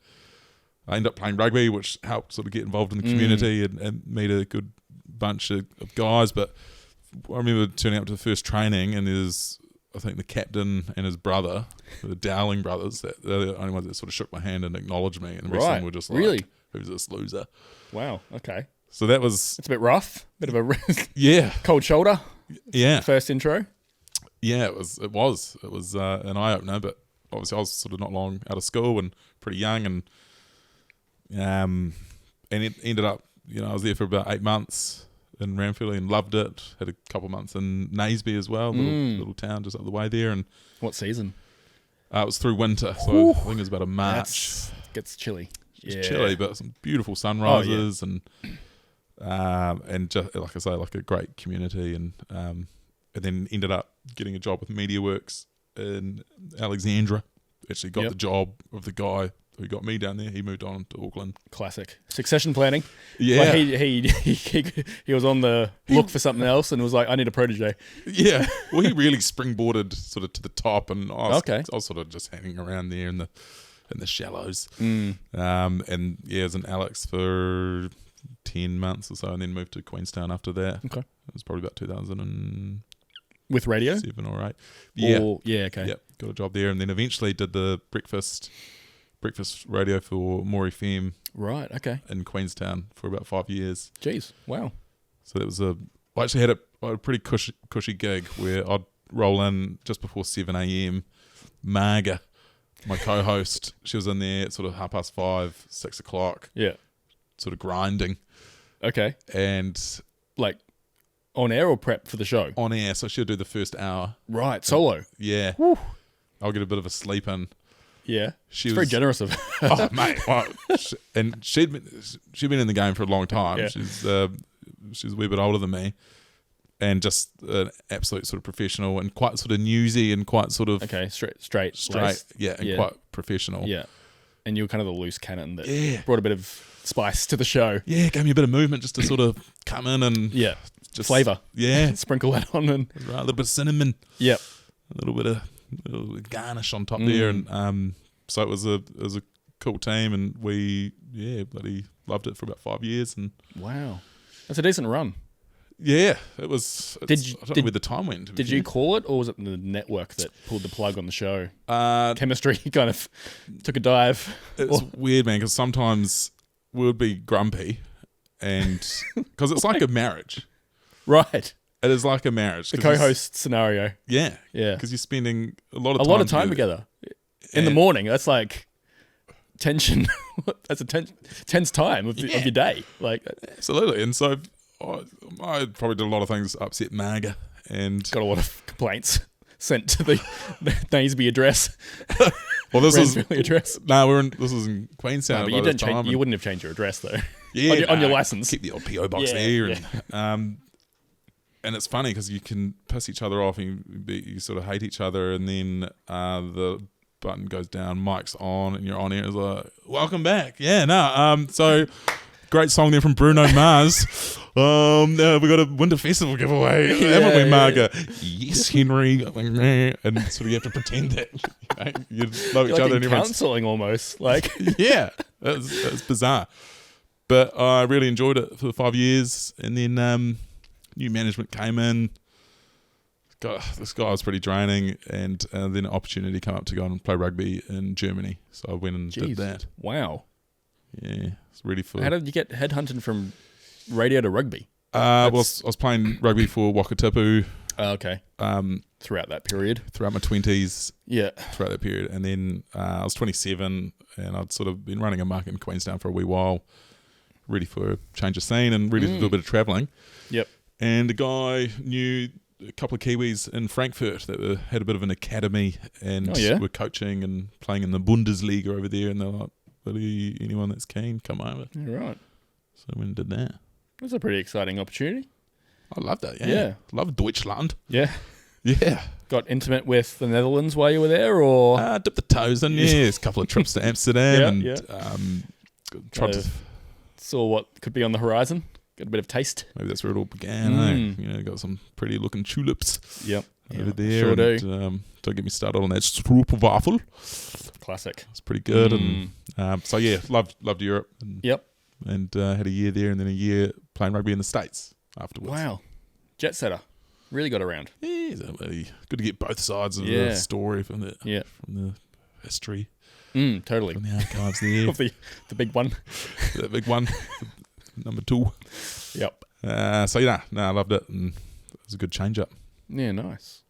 I ended up playing rugby, which helped sort of get involved in the community and meet a good bunch of guys. But I remember turning up to the first training, and there's, I think, the captain and his brother, the Dowling brothers, that they're the only ones that sort of shook my hand and acknowledged me, and the rest of them were just like, really? Who's this loser? Wow, okay. So that was... It's a bit rough, bit of a cold shoulder. Yeah. First intro. Yeah, it was an eye-opener, but obviously I was sort of not long out of school and pretty young, and it ended up, I was there for about 8 months in Ranfurly and loved it. Had a couple of months in Naseby as well, little town just up the way there. And what season? It was through winter, so I think it was about a March. Gets chilly. It's chilly, but some beautiful sunrises and just, like I say, like a great community, and then ended up getting a job with MediaWorks in Alexandra. Actually got the job of the guy who got me down there. He moved on to Auckland. Classic succession planning. Yeah, like he was on the look for something else and was like, I need a protege. Yeah, well, he really springboarded sort of to the top, and I was sort of just hanging around there in the shallows. And yeah, I was in Alex for 10 months or so, and then moved to Queenstown after that. Okay, it was probably about 2007 with radio, or 8. Yeah. Okay. Yep. got a job there, and then eventually did the breakfast radio for More FM Right. Okay. in Queenstown for about 5 years. Jeez. Wow. So that was I actually had a pretty cushy gig where I'd roll in just before 7 a.m. Marga, my co-host, she was in there at sort of 5:30, 6 o'clock, Yeah. sort of grinding, Okay. and Like on air or prep for the show? on air. So she'll do the first hour. Right. Solo. Yeah. I'll get a bit of a sleep in. Yeah. She It's was very generous of her. Oh mate, and she'd been in the game for a long time. Yeah. She's a wee bit older than me, and just an absolute sort of professional and quite sort of newsy and quite sort of Okay. Straight. yeah, and Yeah. quite professional. Yeah. And you were kind of the loose cannon that Yeah. brought a bit of spice to the show. Yeah, gave me a bit of movement just to sort of come in and Yeah. just Flavour. Yeah, Sprinkle that on and a little bit of cinnamon, yep. a little bit of garnish on top there, and so it was a cool team, and we bloody loved it for about 5 years, and Wow. That's a decent run. yeah, it was. I don't know where the time went. Did you call it, or was it the network that pulled the plug on the show? Uh, Chemistry kind of took a dive. it's weird, man, because sometimes we would be grumpy, and because it's like a marriage. Right. It is like a marriage. The 'cause co-host scenario. Yeah. Yeah. Because you're spending a lot of time together. In the And- morning, that's like tension. That's a tense time of your day. Like, Absolutely. And so I probably did a lot of things to upset Marga, and got a lot of complaints sent to the Naseby address. well, this was Ransville address. this was in Queenstown. But by you this didn't time, change. and- You wouldn't have changed your address though. yeah, on your license. Keep the old PO box Yeah, there, and it's funny because you can piss each other off, and you sort of hate each other, and then the button goes down, mic's on, and you're on air. It's like, welcome back. Yeah, no. So great song there from Bruno Mars. We got a Winter Festival giveaway, haven't we, Marga? Yes, Henry. And sort of you have to pretend that you love each Like other. in And everyone's counselling almost. Like, yeah, it's bizarre. But I really enjoyed it for 5 years, and then new management came in. God, this guy was pretty draining, and then an opportunity came up to go and play rugby in Germany. So I went and did that. Wow. Yeah, it's really fun. How did you get headhunted from radio to rugby? I was playing rugby for Wakatipu Okay. Throughout that period. throughout my 20s, Yeah. throughout that period. And then I was 27, and I'd sort of been running a market in Queenstown for a wee while, ready for a change of scene and ready to do a bit of travelling. Yep. And a guy knew a couple of Kiwis in Frankfurt that had a bit of an academy and were coaching and playing in the Bundesliga over there. And they're like, "Buddy, anyone that's keen, come over." Yeah, right. So I went and did that. That's a pretty exciting opportunity. I loved that. Yeah. Love Deutschland. Yeah. Yeah. Got intimate with the Netherlands while you were there, or Dipped the toes in. Yeah, a couple of trips to Amsterdam Yeah, and tried to. saw what could be on the horizon? Got a bit of taste. Maybe that's where it all began. You know, got some pretty looking tulips Yep. over there. Sure and, do. Don't get me started on that stroopwafel. Classic. It's pretty good. And so yeah, loved Europe. And, Yep. And had a year there, and then a year playing rugby in the States afterwards. Wow. Jet setter. Really got around. Yeah, so really good to get both sides of Yeah. the story from the history, Totally. from the archives there. Of the big one. The big one, number 2. Yep. So yeah, I loved it, and it was a good change up. Yeah, nice.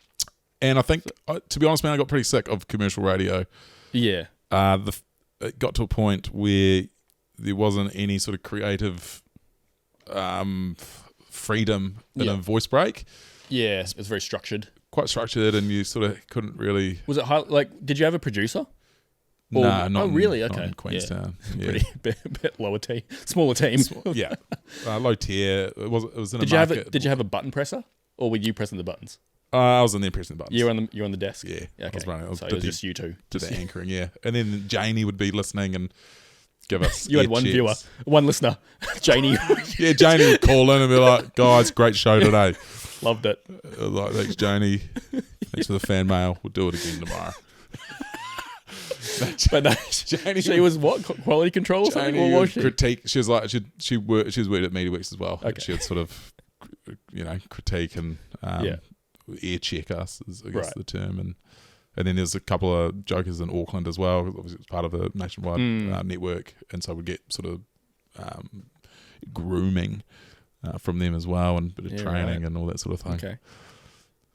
And I think, to be honest, man, I got pretty sick of commercial radio. Yeah. It got to a point where there wasn't any sort of creative freedom in a voice break. Yeah, it's very structured. Quite structured, and you sort of couldn't really. Was it did you have a producer? Or, Nah, not really? not Okay. in Queenstown. Yeah. Pretty bit lower team, smaller team. Yeah, low tier. It was in Did a you have market. Did you have a button presser, or were you pressing the buttons? I was in there pressing the buttons. You were on the desk. Yeah, Okay. I was running. So it was just you two. Did the anchoring, yeah, and then Janie would be listening and give us. You had ear one checks. viewer, one listener, Janie. Yeah, Janie would call in and be like, "Guys, great show today." Loved it. I was like, "Thanks, Janie. Thanks for the fan mail. We'll do it again tomorrow." But no, Janie, she was what, quality control or something? Janie What was would she? critique. She was like, she worked at MediaWorks as well. Okay. She would sort of, critique and ear check us, is, I guess Right. the term, And then there's a couple of jokers in Auckland as well. Obviously, it's part of a nationwide network, and so we get sort of grooming from them as well, and a bit of training and all that sort of thing. Okay.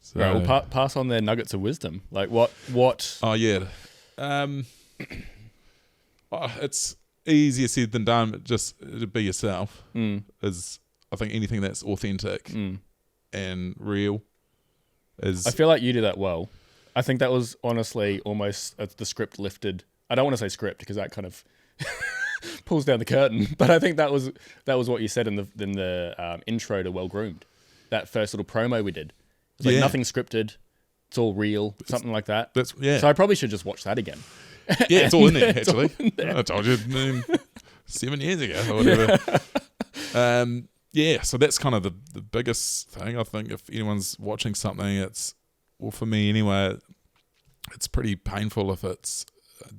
So, Right, well, pass on their nuggets of wisdom. Like what? Oh yeah, it's easier said than done. Just to be yourself is, I think, anything that's authentic and real is. I feel like you do that well. I think that was honestly almost the script lifted. I don't want to say script because that kind of pulls down the curtain, but I think that was what you said in the intro to Well Groomed. That first little promo we did. It's like nothing scripted. It's all real, something like that. So I probably should just watch that again. Yeah, it's all in there, actually. I told you 7 years ago or whatever. So that's kind of the biggest thing. I think if anyone's watching something, it's, well, for me anyway, it's pretty painful if it's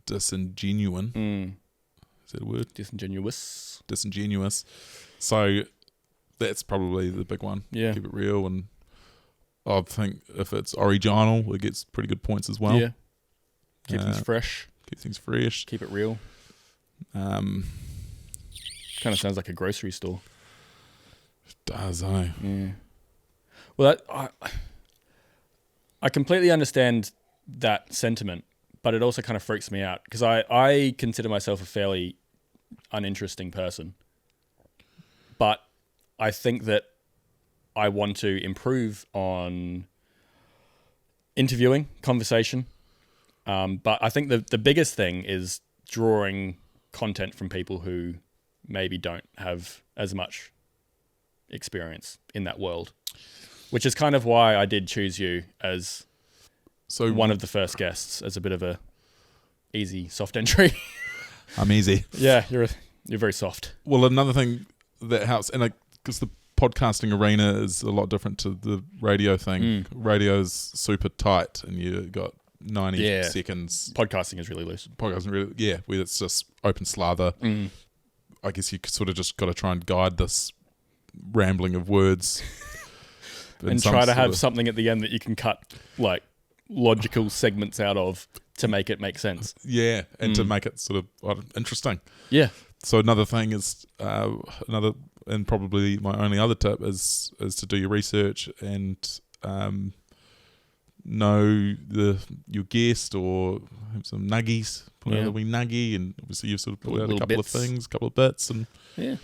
disingenuous. Is that a word? Disingenuous. So that's probably the big one. Yeah. Keep it real, and I think if it's original, it gets pretty good points as well. Yeah. Keep things fresh. Keep it real. Kind of sounds like a grocery store. It does, eh? Yeah. Well, I completely understand that sentiment, but it also kind of freaks me out because I consider myself a fairly uninteresting person. But I think that I want to improve on interviewing, conversation. But I think the biggest thing is drawing content from people who maybe don't have as much experience in that world, which is kind of why I did choose you as one of the first guests as a bit of a easy, soft entry. I'm easy. Yeah, you're very soft. Well, another thing that helps, and because the podcasting arena is a lot different to the radio thing. Radio's super tight, and you got 90 seconds. Podcasting is really loose. Where it's just open slather. I guess you sort of just got to try and guide this rambling of words. And try to have something at the end that you can cut, like, logical segments out of to make it make sense. Yeah, and to make it sort of interesting. Yeah. So another thing is, and probably my only other tip is to do your research and know your guest, or have some nuggies. Put out a wee nuggie, and obviously you've sort of put out a couple of things, a couple of bits, and and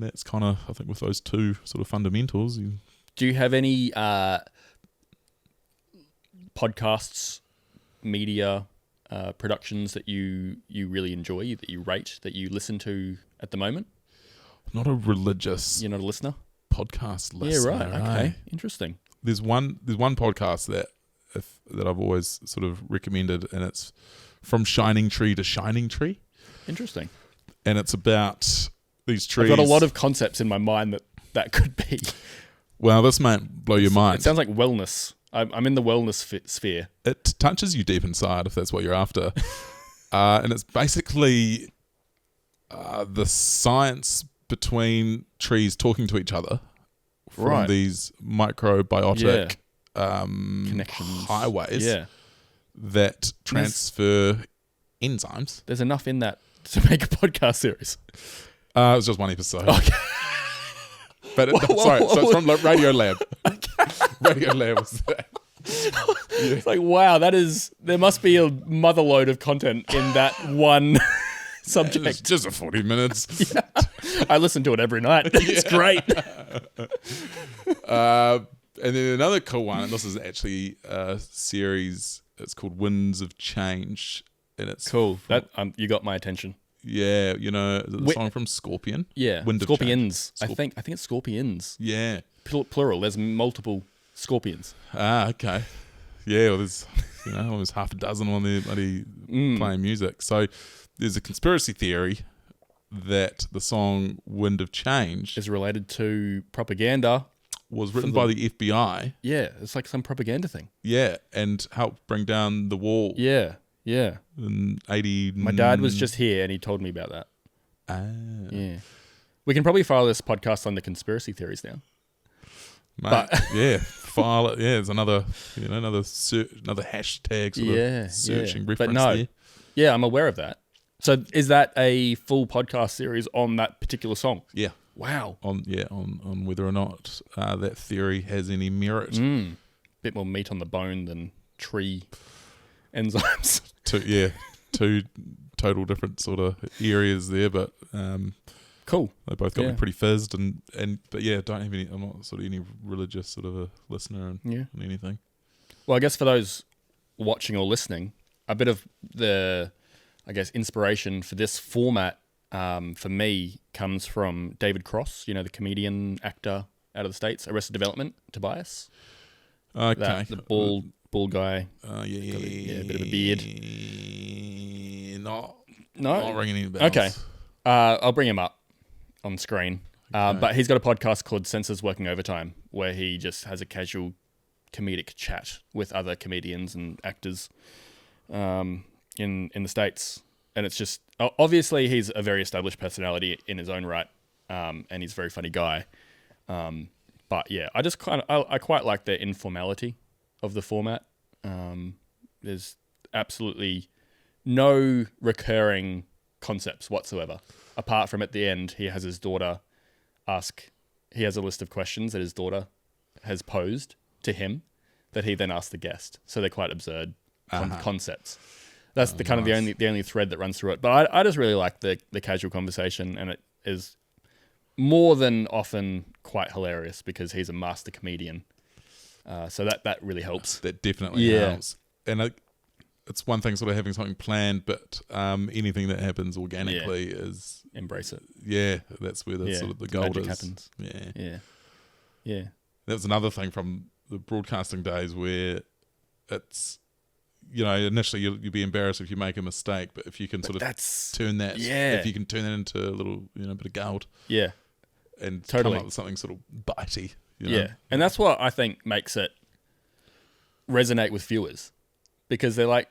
that's kind of, I think, with those two sort of fundamentals. Do you have any podcasts, media, productions that you really enjoy, that you rate, that you listen to at the moment? Not a religious. You're not a listener? Podcast listener. Yeah, right. Okay, interesting. There's one podcast that I've always sort of recommended, and it's From Shining Tree to Shining Tree. Interesting. And it's about these trees. I've got a lot of concepts in my mind that could be. Well, this might blow your mind. It sounds like wellness. I'm in the wellness sphere. It touches you deep inside, if that's what you're after. And it's basically the science between trees talking to each other from these microbiotic connections, highways that transfer enzymes. There's enough in that to make a podcast series. It was just one episode. Okay. But so it's from Radio Lab. Radio Lab was that. It's like, wow, there must be a motherload of content in that one subject. It's just a 40 minutes. Yeah. I listen to it every night. It's great. And then another cool one, and this is actually a series, it's called Winds of Change. And it's cool. You got my attention. Yeah, the song from Scorpion. Yeah, Wind Scorpions. I think it's Scorpions. Yeah, plural. There's multiple scorpions. Ah, okay. Yeah, well, there's almost half a dozen on there bloody playing music. So there's a conspiracy theory that the song "Wind of Change" is related to propaganda. Was written by the FBI. Yeah, it's like some propaganda thing. Yeah, and helped bring down the wall. Yeah. In 80. My dad was just here and he told me about that. Yeah. We can probably file this podcast on the conspiracy theories now. Mate, file it. Yeah, there's another another hashtag sort of searching reference but no, there. Yeah, I'm aware of that. So is that a full podcast series on that particular song? Yeah. Wow. On whether or not that theory has any merit. Bit more meat on the bone than tree enzymes. Two total different sort of areas there, but cool. They both got me pretty fizzed, but yeah, don't have any. I'm not sort of any religious sort of a listener and anything. Well, I guess for those watching or listening, a bit of the, I guess, inspiration for this format for me comes from David Cross, the comedian actor out of the States, Arrested Development, Tobias. Okay. The bald guy. Yeah, a bit of a beard. Not ringing any bells. Okay. I'll bring him up on screen. Okay. But he's got a podcast called Senses Working Overtime, where he just has a casual comedic chat with other comedians and actors in the States. And it's just, obviously he's a very established personality in his own right, and he's a very funny guy. But yeah, I quite like the informality of the format. There's absolutely no recurring concepts whatsoever, apart from at the end he has his daughter he has a list of questions that his daughter has posed to him that he then asks the guest. So they're quite absurd concepts. That's the only thread that runs through it. But I just really like the casual conversation, and it is more than often quite hilarious because he's a master comedian. So that really helps. That definitely helps. And it's one thing sort of having something planned, but anything that happens organically is... Embrace it. Yeah, that's where sort of the gold magic is. happens. Yeah. That was another thing from the broadcasting days where it's... initially you'll be embarrassed if you make a mistake, but if you can sort of turn that... If you can turn that into a little, bit of gold. Yeah. And come up with something sort of bitey. Yeah. And that's what I think makes it resonate with viewers. Because they're like,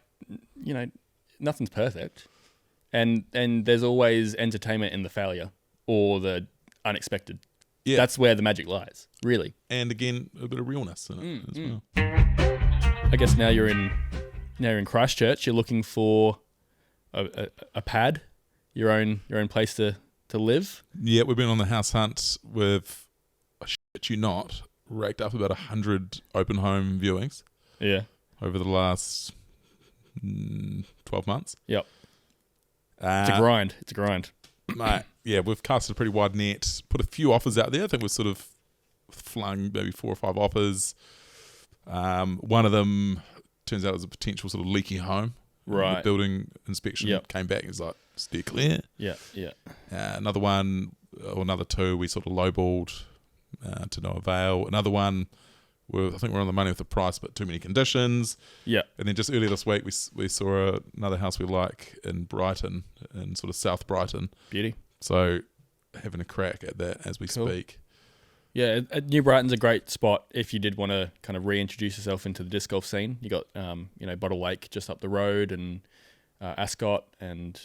nothing's perfect. And there's always entertainment in the failure or the unexpected. Yeah. That's where the magic lies, really. And again, a bit of realness in it as well. I guess now you're in Christchurch. You're looking for a pad, your own place to live. Yeah, we've been on the house hunt with, I shit you not, racked up about 100 open home viewings. Yeah. Over the last 12 months. Yep. It's a grind. Mate, yeah, we've casted a pretty wide net, put a few offers out there. I think we've sort of flung maybe 4 or 5 offers. One of them turns out was a potential sort of leaky home. Right. The building inspection came back and was like, steer clear. Yeah. Another one, or another 2, we sort of lowballed to no avail. Another one, I think we're on the money with the price, but too many conditions. Yeah. And then just earlier this week, we saw another house we like in Brighton, in sort of South Brighton. Beauty. So having a crack at that as we speak. Yeah, New Brighton's a great spot if you did want to kind of reintroduce yourself into the disc golf scene. You got Bottle Lake just up the road, and Ascot and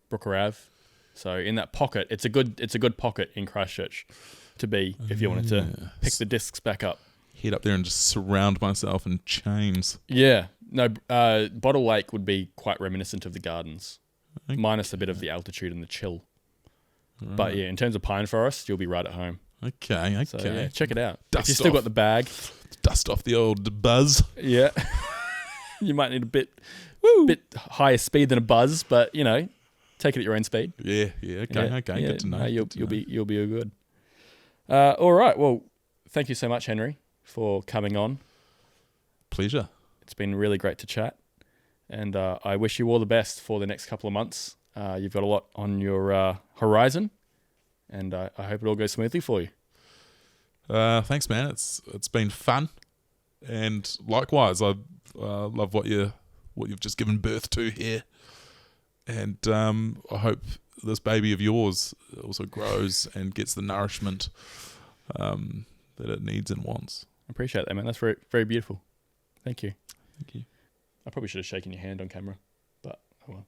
Brooker Ave. So in that pocket, it's a good pocket in Christchurch to be if you wanted to pick the discs back up. Head up there and just surround myself in chains. Yeah. No, Bottle Lake would be quite reminiscent of the Gardens, minus a bit of the altitude and the chill. Right. But yeah, in terms of pine forest, you'll be right at home. Okay. So yeah, check it out. If you still got the bag. Dust off the old buzz. Yeah. You might need a bit higher speed than a buzz, but take it at your own speed. Yeah. Okay. Good to know. You'll be all good. All right. Well, thank you so much, Henry, for coming on. Pleasure. It's been really great to chat, and I wish you all the best for the next couple of months. You've got a lot on your horizon, and I hope it all goes smoothly for you. Thanks, man. It's been fun, and likewise, I love what you've just given birth to here, and I hope this baby of yours also grows and gets the nourishment that it needs and wants. I appreciate that, man. That's very, very beautiful. Thank you. Thank you. I probably should have shaken your hand on camera, but oh well.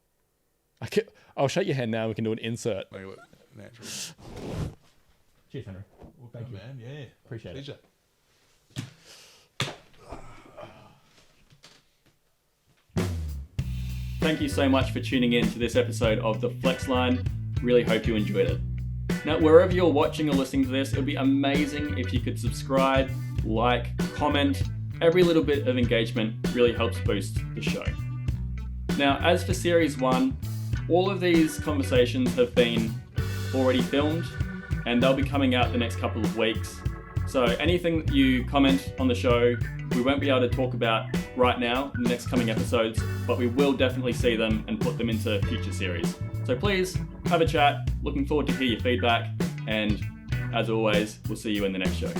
I'll shake your hand now. We can do an insert. Make it look natural. Cheers, Henry. Well, thank you, man. Yeah. Appreciate Pleasure. it. thank you so much for tuning in to this episode of The Flex Line. Really hope you enjoyed it. Now, wherever you're watching or listening to this, it would be amazing if you could subscribe, like, comment. Every little bit of engagement really helps boost the show. Now, as for Series 1, all of these conversations have been already filmed and they'll be coming out the next couple of weeks. So anything that you comment on the show, we won't be able to talk about right now in the next coming episodes, but we will definitely see them and put them into future series. So please have a chat. Looking forward to hear your feedback. And as always, we'll see you in the next show.